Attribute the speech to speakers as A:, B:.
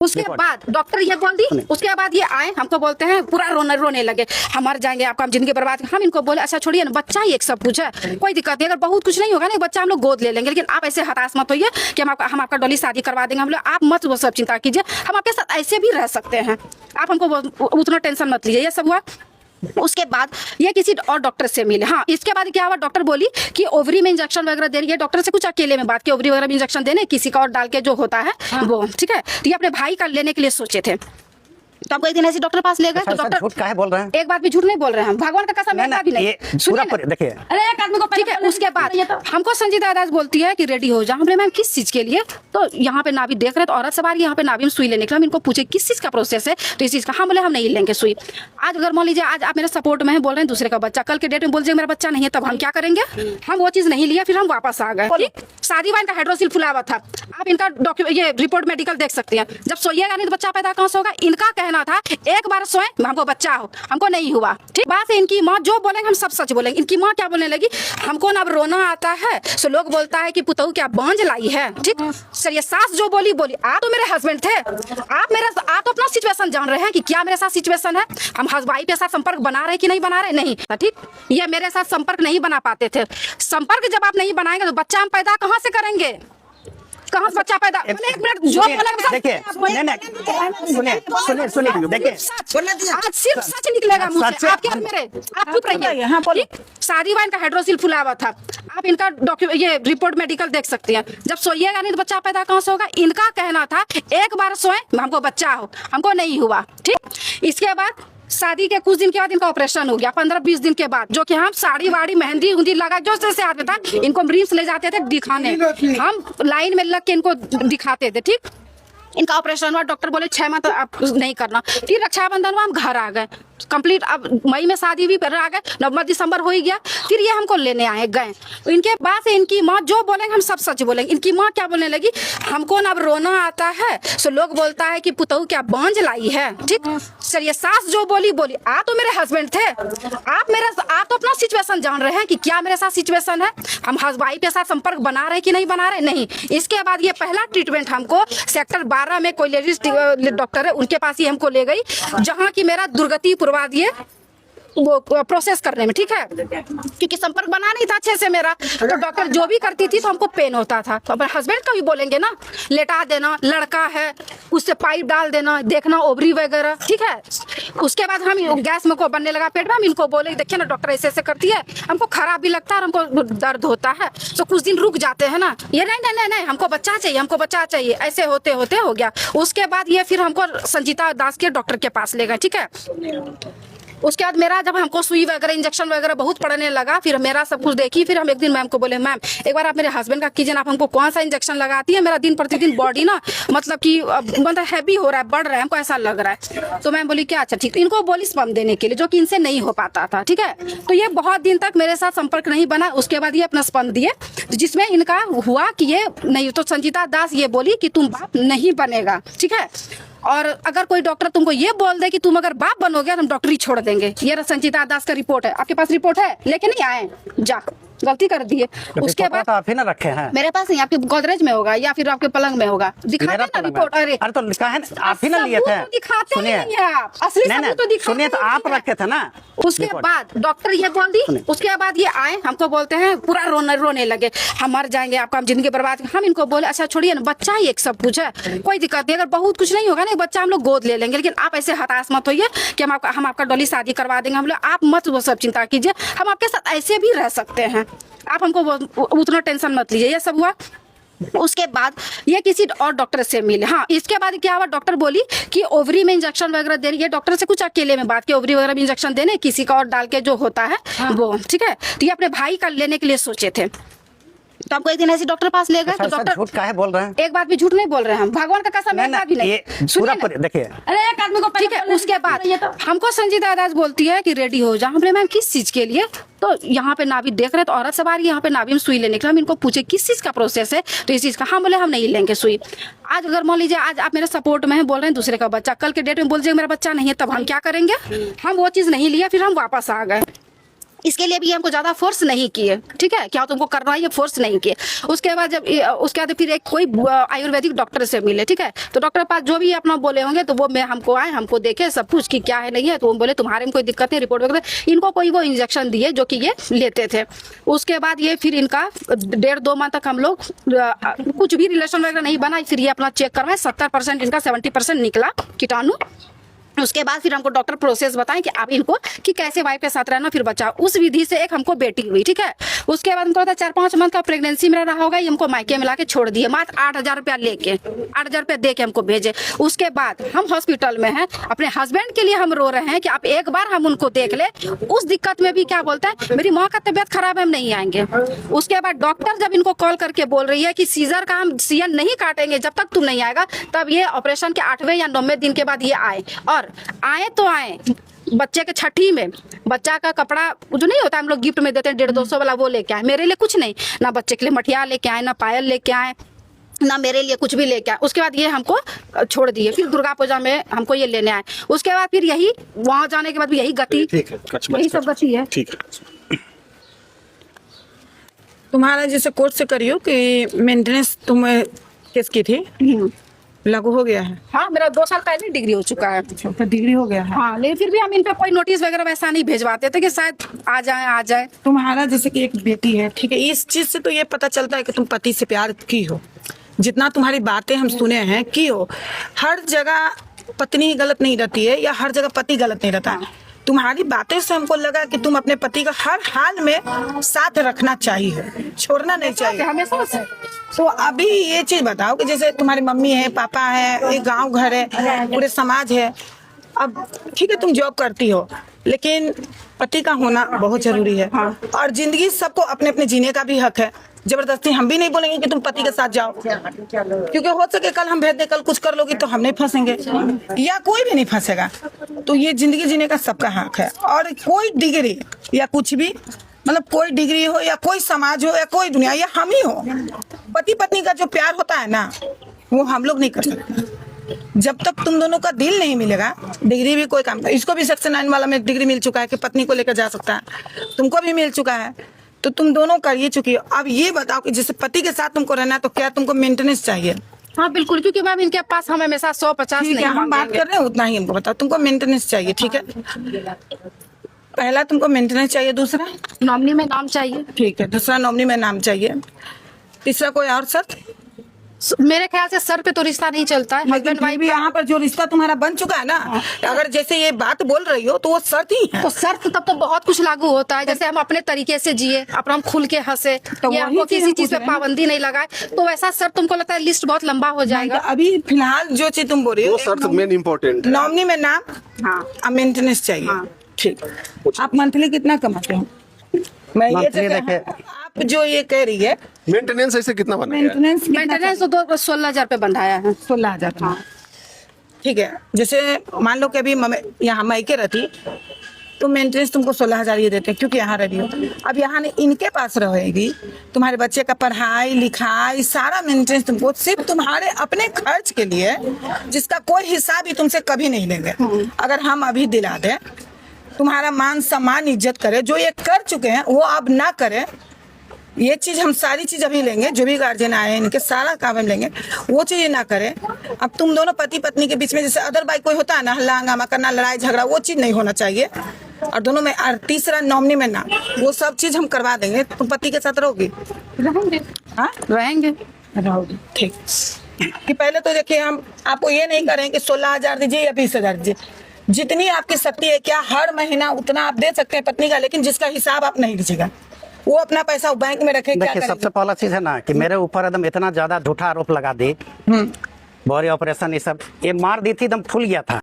A: उसके बाद डॉक्टर ये बोल दी, उसके बाद ये आए हमको बोलते हैं पूरा रोने लगे, हम मर जाएंगे, आपका हम जिंदगी बर्बाद। हम इनको बोले अच्छा छोड़िए ना, बच्चा ही एक सब कुछ है, कोई दिक्कत नहीं, अगर बहुत कुछ नहीं होगा ना बच्चा हम लोग गोद ले लेंगे, लेकिन आप ऐसे हताश मत होइए कि हम आपका डोली शादी करवा देंगे। हम लोग आप मत वो सब चिंता कीजिए, हम आपके साथ ऐसे भी रह सकते हैं, आप हमको उतना टेंशन मत लीजिए। ये सब हुआ। उसके बाद ये किसी और डॉक्टर से मिले। हाँ, इसके बाद क्या हुआ, डॉक्टर बोली कि ओवरी में इंजेक्शन वगैरह दे रही है। डॉक्टर से कुछ अकेले में बात की, ओवरी वगैरह में इंजेक्शन देने, किसी का और डाल के जो होता है वो, ठीक है। तो ये अपने भाई का लेने के लिए सोचे थे, तो आपको एक दिन ऐसे डॉक्टर पास ले गए, तो डॉक्टर
B: झूठ काहे बोल रहे हैं?
A: एक बात भी झूठ नहीं बोल रहे हैं, भगवान का कसम, एक बात भी नहीं।
B: सुनिए देखिए,
A: अरे एक आदमी को ठीक है। उसके बाद हमको संजीता दास बोलती है कि रेडी हो जा। हमने मैम किस चीज के लिए? तो यहाँ पे नाभी देख रहे, तो औरत सवार यहाँ पे नाभी में सुई लेने के लिए हम इनको पूछे किस चीज का प्रोसेस है, तो इस चीज का। हम बोले हम नहीं लेंगे सुई। आज अगर मान लीजिए आज आप मेरे सपोर्ट में बोल रहे हैं दूसरे का बच्चा, कल के डेट में बोल दीजिए मेरा बच्चा नहीं है, तब हम क्या करेंगे? हम वो चीज नहीं लिया, फिर हम वापस आ गए। शादी वाइन का हाइड्रोसिल फुला हुआ था, आप इनका डॉक्यूमेंट ये रिपोर्ट मेडिकल देख सकते हैं। जब सोइएगा नहीं तो बच्चा पैदा कहाँ से होगा? इनका कहना था एक बार सोए हमको बच्चा हो, हमको नहीं हुआ। ठीक बात है, इनकी माँ जो बोलेंगे हम सब सच बोलेंगे। इनकी माँ क्या बोलने लगी, हमको ना अब रोना आता है, सो लोग बोलता है कि पुतहू क्या बांझ लाई है। ठीक सर, ये सास जो बोली आप तो मेरे हस्बैंड थे, आप तो अपना सिचुएशन जान रहे हैं कि क्या मेरे साथ सिचुएशन है। हम हस्बैंड के साथ संपर्क बना रहे कि नहीं बना रहे? नहीं। ठीक, ये मेरे साथ संपर्क नहीं बना पाते थे। संपर्क जब आप नहीं बनाएंगे तो बच्चा हम पैदा कहाँ से करेंगे? कहाँ से बच्चा पैदा? एक मिनट जो
B: देखिए, सुनिए देखिए,
A: आज सिर्फ सच निकलेगा मुंह से, आपके और मेरे। आप चुप रहिए। शादी वाइन का हाइड्रोसिल फुला हुआ था, आप इनका डॉक्यूमेंट ये रिपोर्ट मेडिकल देख सकते हैं। जब सोइएगा नहीं तो बच्चा पैदा कहाँ से होगा? इनका कहना था एक बार सोए हमको बच्चा हो, हमको नहीं हुआ। ठीक, इसके बाद शादी के कुछ दिन के बाद इनका ऑपरेशन हो गया, 15-20 दिन के बाद, जो कि हम साड़ी वाड़ी मेहंदी उंदी लगा जो जैसे आते था इनको रिम्स ले जाते थे दिखाने, हम लाइन में लग के इनको दिखाते थे। ठीक, इनका ऑपरेशन हुआ, डॉक्टर बोले 6 मंथ आप नहीं करना। फिर रक्षाबंधन में हम घर आ गए कंप्लीट। अब मई में शादी भी आ गए, नवंबर दिसंबर हो ही गया। फिर ये हमको लेने आए गए। इनके बाद से इनकी माँ जो बोलेंगे हम सब सच बोलेंगे। इनकी माँ क्या बोलने लगी, हमको ना अब रोना आता है, सो लोग बोलता है कि पुतहू क्या बांझ लाई है। ठीक सर, ये सास जो बोली आप तो मेरे हस्बैंड थे, आप तो अपना सिचुएशन जान रहे हैं कि क्या मेरे साथ सिचुएशन है। हम हस्बैंड के साथ संपर्क बना रहे कि नहीं बना रहे? नहीं। इसके बाद ये पहला ट्रीटमेंट हमको सेक्टर 12 में कोई लेडीज डॉक्टर है उनके पास ही हमको ले गई, जहाँ की मेरा दुर्गति पुरवा दिए वो प्रोसेस करने में। ठीक है, क्योंकि संपर्क बना नहीं था अच्छे से मेरा, तो डॉक्टर जो भी करती थी तो हमको पेन होता था। तो अपने हस्बैंड का भी बोलेंगे ना, लेटा देना, लड़का है उससे पाइप डाल देना, देखना ओवरी वगैरह। ठीक है, उसके बाद हम गैस में को बनने लगा पेट में, हम इनको बोले देखिए ना डॉक्टर ऐसे ऐसे करती है, हमको खराब भी लगता है और हमको दर्द होता है, तो कुछ दिन रुक जाते हैं ना। ये नहीं हमको बच्चा चाहिए, हमको बच्चा चाहिए, ऐसे होते होते हो गया। उसके बाद ये फिर हमको संजीता दास के डॉक्टर के पास ले गए। ठीक है, उसके बाद मेरा जब हमको सुई वगैरह इंजेक्शन वगैरह बहुत पड़ने लगा, फिर मेरा सब कुछ देखी। फिर हम एक दिन मैम को बोले मैम एक बार आप मेरे हस्बैंड का कीजिए, आप हमको कौन सा इंजेक्शन लगाती है, मेरा दिन प्रतिदिन बॉडी ना मतलब कि मतलब हैवी हो रहा है, बढ़ रहा है, हमको ऐसा लग रहा है। तो मैम बोली क्या? अच्छा ठीक। तो इनको बोली स्पर्म देने के लिए, जो कि इनसे नहीं हो पाता था। ठीक है, तो ये बहुत दिन तक मेरे साथ संपर्क नहीं बना। उसके बाद ये अपना स्पर्म दिए, जिसमें इनका हुआ कि ये नहीं। तो संजीता दास ये बोली कि तुम बाप नहीं बनेगा। ठीक है, और अगर कोई डॉक्टर तुमको ये बोल दे कि तुम अगर बाप बनोगे तो हम डॉक्टरी छोड़ देंगे। ये संजीता दास का रिपोर्ट है, आपके पास रिपोर्ट है? लेके नहीं आए, जा गलती कर दिए। उसके बाद
B: आप ही ना रखे हैं,
A: मेरे पास नहीं, आपके गोदरेज में होगा या फिर आपके पलंग में होगा, दिखाते ना रिपोर्ट। अरे
B: तो लिखा है, आप ही ना लिए थे,
A: दिखाते नहीं है आप, असली सबूत तो दिखाते।
B: सुनिए, तो आप रखे थे ना।
A: उसके बाद डॉक्टर ये बोल दी, उसके बाद ये आए हमको बोलते हैं पूरा रोने लगे, हम मर जाएंगे, आपका हम जिंदगी बर्बाद। हम इनको बोले अच्छा छोड़िए ना, बच्चा ही एक सब कुछ है, कोई दिक्कत नहीं, अगर बहुत कुछ नहीं होगा ना बच्चा हम लोग गोद ले लेंगे, लेकिन आप ऐसे हताश मत होइए कि हम आपका डोली शादी करवा देंगे। हम लोग आप मत वो सब चिंता कीजिए, हम आपके साथ ऐसे भी रह सकते हैं, आप हमको उतना टेंशन मत लीजिए। ये सब हुआ। उसके बाद ये किसी और डॉक्टर से मिले। हाँ, इसके बाद क्या हुआ, डॉक्टर बोली कि ओवरी में इंजेक्शन वगैरह दे रही है। डॉक्टर से कुछ अकेले में बात की, ओवरी वगैरह में इंजेक्शन देने, किसी का और डाल के जो होता है वो। ठीक है, तो ये अपने भाई का लेने के लिए सोचे थे, तो आपको एक दिन ऐसे डॉक्टर पास ले गए। तो डॉक्टर
B: झूठ काहे बोल रहे हैं?
A: एक बात भी झूठ नहीं बोल रहे हैं, भगवान का कसम, एक बात भी नहीं।
B: सुनिए देखिए,
A: अरे एक आदमी को ठीक है। उसके बाद हमको संजीता दास बोलती है कि रेडी हो जा। हमने मैम किस चीज के लिए? तो यहाँ पे नाभी देख रहे, तो औरत सवार यहाँ पे नाभी में सुई लेने के लिए। हम इनको पूछे किस चीज का प्रोसेस है, तो इस चीज का। हम बोले हम नहीं लेंगे सुई। आज अगर मान लीजिए आज आप मेरे सपोर्ट में बोल रहे हैं दूसरे का बच्चा, कल के डेट में बोल दीजिए मेरा बच्चा नहीं है, तब हम क्या करेंगे? हम वो चीज नहीं लिया, फिर हम वापस आ गए। इसके लिए भी हमको ज्यादा फोर्स नहीं किए, ठीक है, क्या तुमको करना है ये फोर्स नहीं किए। उसके बाद उसके बाद फिर एक कोई आयुर्वेदिक डॉक्टर से मिले, ठीक है, तो डॉक्टर पास जो भी अपना बोले होंगे तो वो मैं हमको आए, हमको देखे सब कुछ कि क्या है नहीं है, तो वो बोले तुम्हारे में कोई दिक्कत नहीं, रिपोर्ट वगैरह, इनको कोई वो इंजेक्शन दिए जो कि ये लेते थे। उसके बाद ये फिर इनका 1.5-2 माह तक हम लोग कुछ भी रिलेशन वगैरह नहीं बना, फिर ये अपना चेक करवाए, 70% इनका 70% निकला कीटाणु। उसके बाद फिर हमको डॉक्टर प्रोसेस बताएं कि आप इनको कि कैसे वाइफ के साथ रहना फिर बचाओ। उस विधि से एक हमको बेटी हुई, ठीक है। उसके बाद हमको 4-5 मंथ का प्रेगनेंसी में रहा होगा, ये हमको मायके मिला के छोड़ दिए, मात्र 8,000 रुपया लेके, 8,000 रुपया दे के हमको भेजे। उसके बाद हम हॉस्पिटल में हैं, अपने हस्बैंड के लिए हम रो रहे हैं कि आप एक बार हम उनको देख ले। उस दिक्कत में भी क्या बोलता है, मेरी माँ का तबियत खराब है, हम नहीं आएंगे। उसके बाद डॉक्टर जब इनको कॉल करके बोल रही है कि सीजर का हम सीएन नहीं काटेंगे जब तक तुम नहीं आएगा, तब ये ऑपरेशन के 8वें या 9वें दिन के बाद ये आए, और आए तो आए बच्चे के छठी में बच्चा का कपड़ा जो नहीं होता हम लोग गिफ्ट में देते हैं 150-200 वाला, वो लेके आए। मेरे लिए कुछ नहीं, ना बच्चे के लिए मठिया लेके आए, ना पायल लेके आए, ना मेरे लिए कुछ भी लेके आए। उसके बाद ये हमको छोड़ दिए, फिर दुर्गा पूजा में हमको ये लेने आए। उसके बाद फिर यही वहां जाने के बाद भी यही गति, यही सब गति है।
C: ठीक है।
D: तुम्हारा जैसे कोर्ट से करियो कि मेंटेनेंस तुम किसकी थी, लागू हो गया है?
A: हाँ, मेरा 2 साल पहले डिग्री हो चुका है।
D: तो डिग्री हो गया है।
A: हाँ, लेकिन फिर भी हम इन पे कोई नोटिस वगैरह वैसा नहीं भेजवाते थे कि शायद आ जाए।
D: तुम्हारा जैसे कि एक बेटी है, ठीक है, इस चीज से तो ये पता चलता है कि तुम पति से प्यार की हो। जितना तुम्हारी बातें हम सुने हैं की हो, हर जगह पत्नी गलत नहीं रहती है या हर जगह पति गलत नहीं रहता है। तुम्हारी बातें से हमको लगा कि तुम अपने पति का हर हाल में साथ रखना चाहिए, छोड़ना नहीं चाहिए
A: हमेशा से।
D: तो अभी ये चीज बताओ कि जैसे तुम्हारी मम्मी है, पापा है, एक गांव घर है, पूरे समाज है। अब ठीक है तुम जॉब करती हो, लेकिन पति का होना बहुत जरूरी है। और जिंदगी सबको अपने अपने जीने का भी हक है। जबरदस्ती हम भी नहीं बोलेंगे कि तुम पति के साथ जाओ, क्योंकि हो सके कल हम भेज दे, कल कुछ कर लोगी तो हम नहीं फंसेंगे या कोई भी नहीं फंसेगा। तो ये जिंदगी जीने का सबका हक है। और कोई डिग्री या कुछ भी, मतलब कोई डिग्री हो या कोई समाज हो या कोई दुनिया या हम ही हो, पति पत्नी का जो प्यार होता है ना, वो हम लोग नहीं कर सकते। जब तक तुम दोनों का दिल नहीं मिलेगा, डिग्री भी कोई काम। इसको भी सेक्शन 9 वाला में डिग्री मिल चुका है कि पत्नी को लेकर जा सकता है, तुमको भी मिल चुका है, तो तुम दोनों कर ये चुकी हो। अब ये बताओ कि जैसे पति के साथ तुमको रहना है तो क्या तुमको मेंटेनेंस चाहिए?
A: हाँ बिल्कुल, क्योंकि मैम इनके पास हम हमेशा 100-50 नहीं
D: हम बात कर रहे हैं उतना ही हमको बताओ। तुमको मेंटेनेंस चाहिए, ठीक है, पहला तुमको मेंटेनेंस चाहिए, दूसरा
A: नॉमिनी में नाम चाहिए,
D: ठीक है, दूसरा नॉमिनी में नाम चाहिए, तीसरा कोई और शर्त?
A: मेरे ख्याल से सर पे तो रिश्ता नहीं चलता है, हस्बैंड वाइफ।
D: भी यहाँ पर जो रिश्ता तुम्हारा बन चुका है ना, अगर जैसे ये बात बोल रही हो तो वो शर्त ही है।
A: तो शर्त तब तो बहुत कुछ लागू होता है, जैसे हम अपने तरीके से जिए, अपना हम खुल के हंसे,
D: तो
A: या हमको किसी चीज पे पाबंदी नहीं लगाए, तो वैसा शर्त तुमको लगता है लिस्ट बहुत लंबा हो जाएगा।
D: अभी फिलहाल जो चीज तुम बोल रही हो,
C: शर्त मेन इम्पोर्टेंट है।
D: नॉमिनी में नाम,
A: हाँ,
D: मेंटेनेंस चाहिए, ठीक। आप मंथली कितना कमाते हो? मैं ये
B: मंथली देखे,
D: आप जो ये कह रही है
C: मेंटेनेंस ऐसे कितना बना है?
A: मेंटेनेंस तो 16,000 रुपये बंधाया है।
D: 16,000, ठीक है। जैसे मान लो कि अभी यहाँ मायके रहती तो मेंटेनेंस तुमको 16,000 ये देते हैं, क्योंकि यहाँ रही हो। अब यहाँ इनके पास रहेगी, तुम्हारे बच्चे का पढ़ाई लिखाई सारा मेंटेनेंस तुमको सिर्फ तुम्हारे अपने खर्च के लिए, जिसका कोई हिसाब ही तुमसे कभी नहीं लेंगे। अगर हम अभी दिला दें, तुम्हारा मान सम्मान इज्जत करे, जो ये कर चुके हैं वो अब ना करें, ये चीज हम सारी चीज अभी लेंगे, जो भी गार्जियन आए इनके सारा काम हम लेंगे, वो चीज ना करें। अब तुम दोनों पति पत्नी के बीच में जैसे अदर बाई कोई होता है ना, हल्ला हंगामा करना, लड़ाई झगड़ा, वो चीज नहीं होना चाहिए। और दोनों में, और तीसरा नॉमिनी में ना, वो सब चीज हम करवा देंगे। तुम पति के साथ रहोगी?
A: रहेंगे,
D: हाँ
A: रहेंगे,
D: रहोगी, ठीक। कि पहले तो देखिए हम आपको ये नहीं करें कि 16,000 दीजिए या 20,000 दीजिए, जितनी आपकी शक्ति है, क्या हर महीना उतना आप दे सकते हैं पत्नी का, लेकिन जिसका हिसाब आप नहीं दीजिएगा, वो अपना पैसा बैंक में रखे।
B: देखिए सबसे पहला चीज है ना कि मेरे ऊपर एकदम इतना ज्यादा झूठा आरोप लगा दी, बॉडी ऑपरेशन ये सब, ये मार दी थी, एकदम फूल गया था।